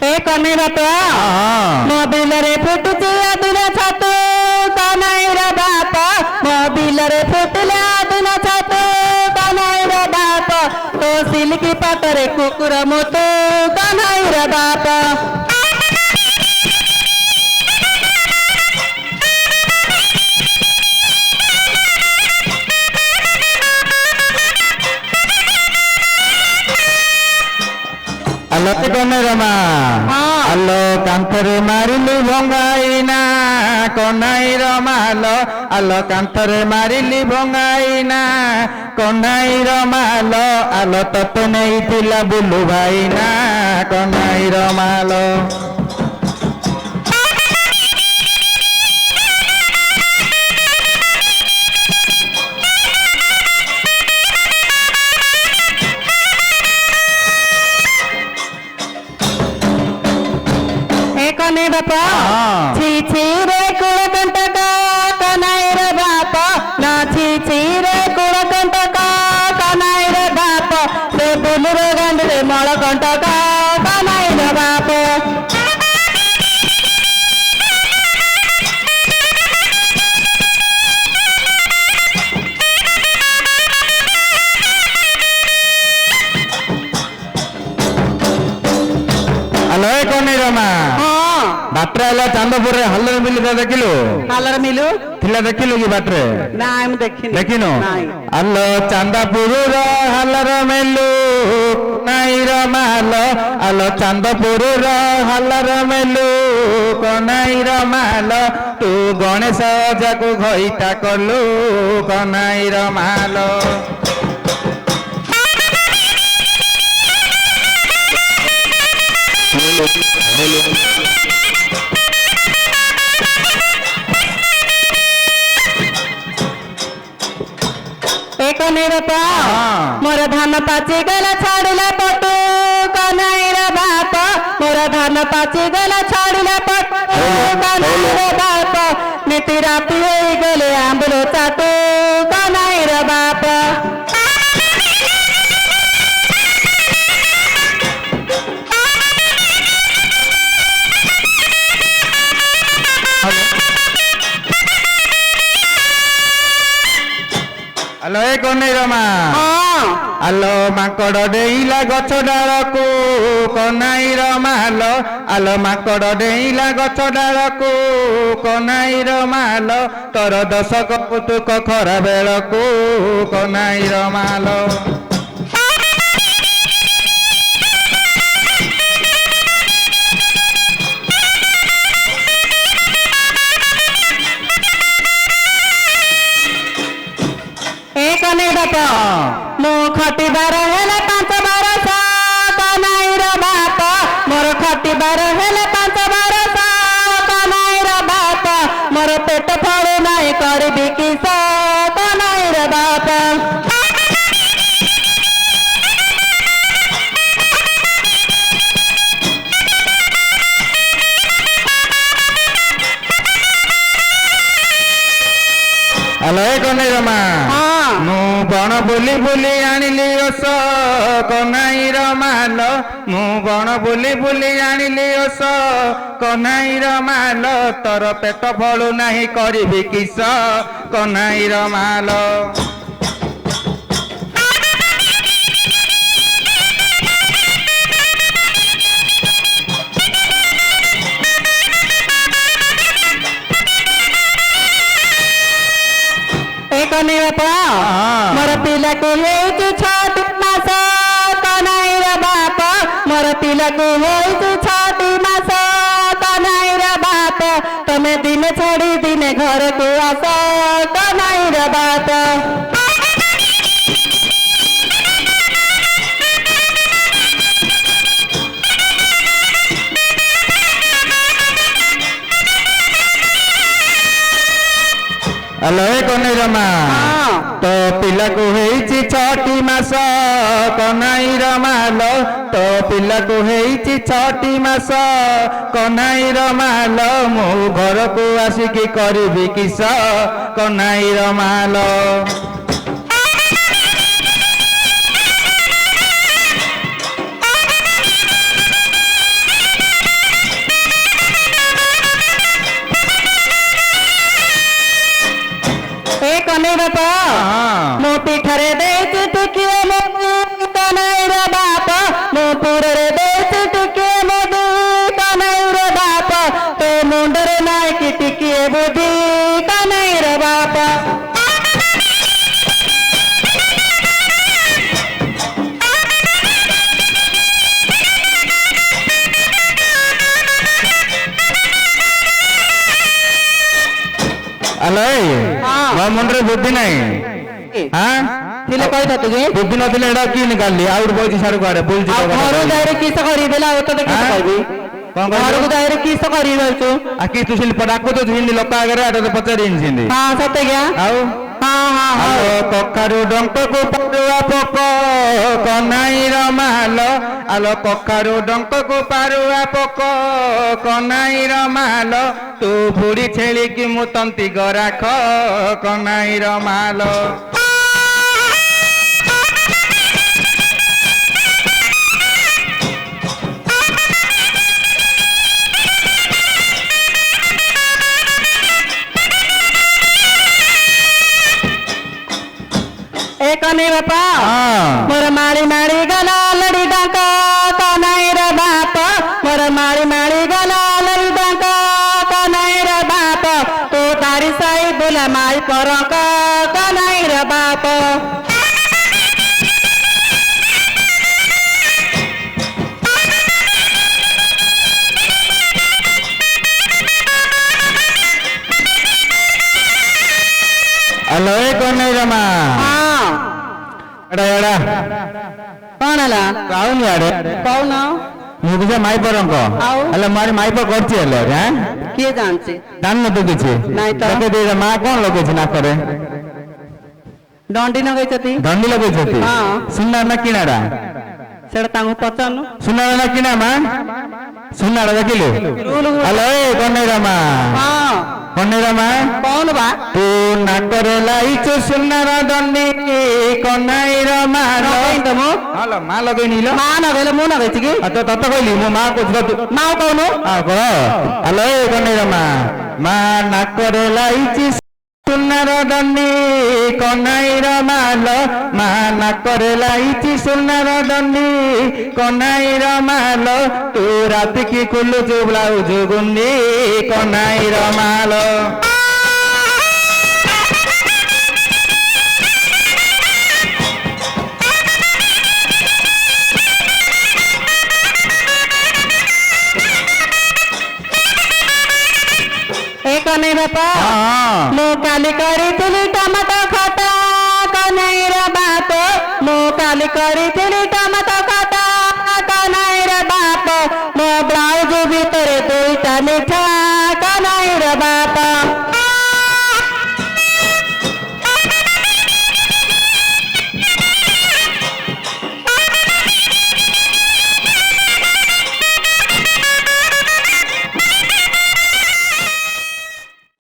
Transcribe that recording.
ଏ କନେଇର ପୁଅ ମୋ ବିଲରେ ଫୁଟୁଛି ଆଦିନ ଛତୁ କନେଇର ବାପ ମୋ ବିଲରେ ଫୁଟିଲେ ଆଦିନ ଛତୁ କନେଇର ବାପ ତୋ ସିଲିକି ପଟରେ କୁକୁର ମୁତୁ କନେଇର ବାପ আলো কনের মা আলো কান্থরে মারিলি ভঙ্গাইনা কনাইর মালো আলো কান্থরে মারিলি ভঙ্গাইনা কনাইর মালো আলো তত নেইছিলা বুলু ভাইনা কনাইর মালো कने बापा छी छी रे कुल कंटका कनाई रे बाप ना छी छी रे कुल कंटका कनाई रे बाप से बुलु रे गंड रे मळ कंटका कनाई रे बाप আলো কনের মা বাটরে আলো চান্দপুরে হালর মিলি দেখিলু हालर मिलू थिला देखिलु कि बाटरे ना हम देखिनी देखिनो नहीं आलो चांदापुर हालर मेलु नाइर मालो आलो चांदपुर हालर मेलु कनाइर मालो तू गणेश जाकु घइता कलु कनाइर मालो एक निरपा मोर धान पाची गला छाड़िला पटु कनाइर बाप मोर धान पाची गला छाड़िला पटु कनाइर बाप नीति राति हो गले आंबलो चाटु कनाइर बाप আলো এ কনেইর মা আলো মাকড় ডেইলা গছ ডালকু কনাইর মালো আলো মাকড় ডেইলা গছ ডালকু কনাইর মালো তোর দশ কৌতুক খরা বেলকু কনাইর মালো मो खटिबार हेले 5 बरस कनाइर बाप मोर खटिबार हेले 5 बरस कनाइर बाप मोर पेट फळु नाई करबी किस कनाइर बाप আলো এ কনেইর মা মু বণ বুলি বুলি আনিলি ওষ কনাইর মালো মু বণ বুলি বুলি আনিলি ওষ কনাইর মালো তোর পেট ফলু নাহি করিবি কিস কনাইর মালো मोर पिला को होइछु 6 मास कनाइर बाप मोर पिला को होइछु 6 मास कनाइर बाप तमे दिन छाड़ी दिन घर को आस कनाइर बाप আলো এ কনেইর মা তো পিলাকু হেইছি 6টি মাস কনাইর মালো তো পিলাকু হেইছি 6টি মাস কনাইর মালো মু ঘরকু আসিকি করিবি কিস কনাইর মালো ବାପା ମୋ ପିଠାରେ ଦେଇଛି ଟିକିଏ ମୋଦି କହ୍ନେଇର ବାପ ମୋ ପୁରରେ ଦେଇଛି ଟିକିଏ ମୋଦି କହ୍ନେଇର ବାପ ତୋ ମୁଣ୍ଡରେ ନାଇଁ କି ଟିକିଏ ବୁଦ୍ଧି କହ୍ନେଇର ବାପ ଆଲୋ ମୋ ମୁଣ୍ଡରେ ବୁଦ୍ଧି ନାହିଁ ଥିଲେ କହିଥାନ୍ତୁ ଯେ ବୁଦ୍ଧି ନଥିଲେ ଏଇଟା କି ନିକାଲି ଆଉ ଗୋଟେ ବଇଛି ସାଡୁ କୁଆଡେ ବୁଲଛି ଆଉ ଘରକୁ ଯାଇରେ କିସ କରିଦେଲା ଆଉ ତତେ କିସ କହିବି କଣ ଘରକୁ ଯାଇରେ କିସ କରିଯାଉଛୁ ଆଉ କି ତୁ ସିଲି ଡାକୁ ତ ସିଲି ଲୋକ ଆଗରେ ଏଟା ପଚାରିନି ସିନ୍ତି ହଁ ସତେ କିଆ ଆଉ ଆଲୋ କଖାରୁ ଡଙ୍କକୁ ପାରୁଆ ପୋକ କହ୍ନେଇର ମାଲ ଆଲୋ କଖାରୁ ଡଙ୍କକୁ ପାରୁଆ ପୋକ କହ୍ନେଇର ମାଲ ତୁ ବୁଢୀ ଛେଳିକି ମୁଁ ତନ୍ତି ଗରାଖ କହ୍ନେଇର ମାଲ कन्हैया बापा मोर माड़ी माड़ी गला लड़ी डाका कन्हैया बाप मोर माड़ी माड़ी गला लड़ी डाका कन्हैया बाप तो तारी साई बोला माई पर कन्हैया बाप हेलो कन्हैया मा एड़ा एड़ा कौन हला आउनी आड़े कौन मुझे माई पर हेलो मारी माई पर करछि हेले हैं किए जानছে जान न तो किछि नहीं तो तके दे मां कोन लगे छी ना करे दंडी नगैछती दंडी लगे छती हां सुनना ना किनारा सेड़ा तांगु पचानु सुनना ना किना मां सुनना देखिले हेलो कन्हैया मा हां कन्हैया मा कौन बा तू नाकरे लाइछ सुनना दंडी कन्हैया मा तमो हेलो मा लगैनी लो मा नगेले मु नगैछि कि तो तत कहली मो मा को मा कौन आ को हेलो कन्हैया मा नाकरे लाइछ सुनर दंडी कन्हैया मालो मा नाकरे लाइछ सुनर दंडी कन्हैया मालो तू रात की कुल्लू जो ब्लाउज गुंडी कन्हैया मालो कन्हैया बापा मो काली करी टमाटो खटा कन्हैया बाप मो काली करी टमाटो खटा कन्हैया बाप मो ब्लाउज भीतर दुईटा मिठा